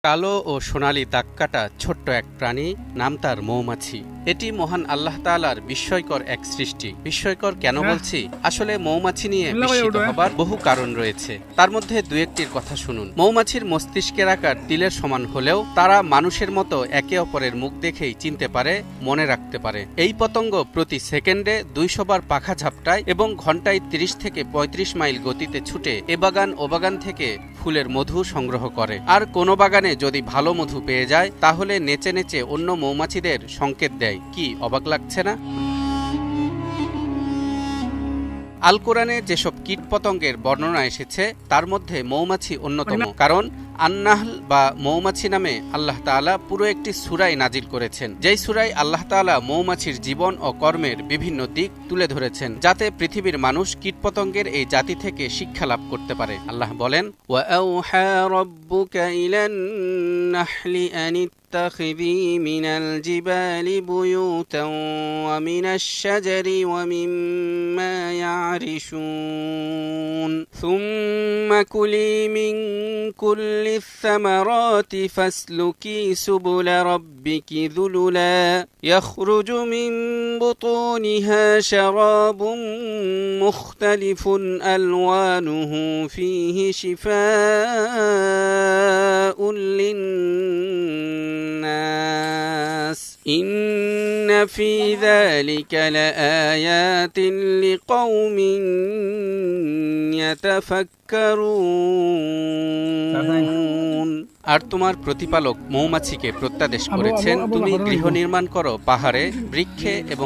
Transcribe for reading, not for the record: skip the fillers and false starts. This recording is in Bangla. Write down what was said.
কালো ও সোনালী দাগকাটা ছোট্ট এক প্রাণী, নাম তার মৌমাছি। এটি মহান আল্লাহ তাআলার বিস্ময়কর এক সৃষ্টি। বিস্ময়কর কেন বলছি? আসলে মৌমাছি নিয়ে বিস্মিত হবার বহু কারণ রয়েছে, তার মধ্যে দু একটির কথা শুনুন। মৌমাছির মস্তিষ্কের আকার তিলের সমান হলেও তারা মানুষের মতো একে অপরের মুখ দেখেই চিনতে পারে, মনে রাখতে পারে। এই পতঙ্গ প্রতি সেকেন্ডে 200 বার পাখা ঝাপটায় এবং ঘন্টায় 30 থেকে 35 মাইল গতিতে ছুটে এ বাগান ও বাগান থেকে ফুলের মধু সংগ্রহ করে। আর কোনো বাগানে যদি ভালো মধু পেয়ে যায় তাহলে নেচে নেচে অন্য মৌমাছিদের সংকেত দেয়। কি অবাক লাগছে না? আল কোরআনে যেসব কীটপতঙ্গের বর্ণনা এসেছে তার মধ্যে মৌমাছি অন্যতম। কারণ আন-নাহল বা মৌমাছি নামে আল্লাহ তাআলা পুরো একটি সূরা নাজিল করেছেন, যেই সূরায় আল্লাহ তাআলা মৌমাছির জীবন ও কর্মের বিভিন্ন দিক তুলে ধরেছেন, যাতে পৃথিবীর মানুষ কীটপতঙ্গের এই জাতি থেকে শিক্ষা লাভ করতে পারে। আল্লাহ বলেন, ওয়া আওহা রাব্বুকা ইলান নাহলি আন ইত্তাখিযী মিনাল জিবালি বুয়ুতান ওয়া মিনাশ শাজারি ওয়া মিম্মা ইয়ারিশুন সুম্মা কুলি মিন কুল্লি الثمرات فاسلكي سبل ربك ذللا يخرج من بطونها شراب مختلف ألوانه فيه شفاء للناس إن في ذلك لآيات لقوم يتفكرون। আর তোমার প্রতিপালক মৌমাছিকে প্রত্যাদেশ করেছেন, তুমি গৃহ নির্মাণ করো পাহাড়ে, বৃক্ষে এবং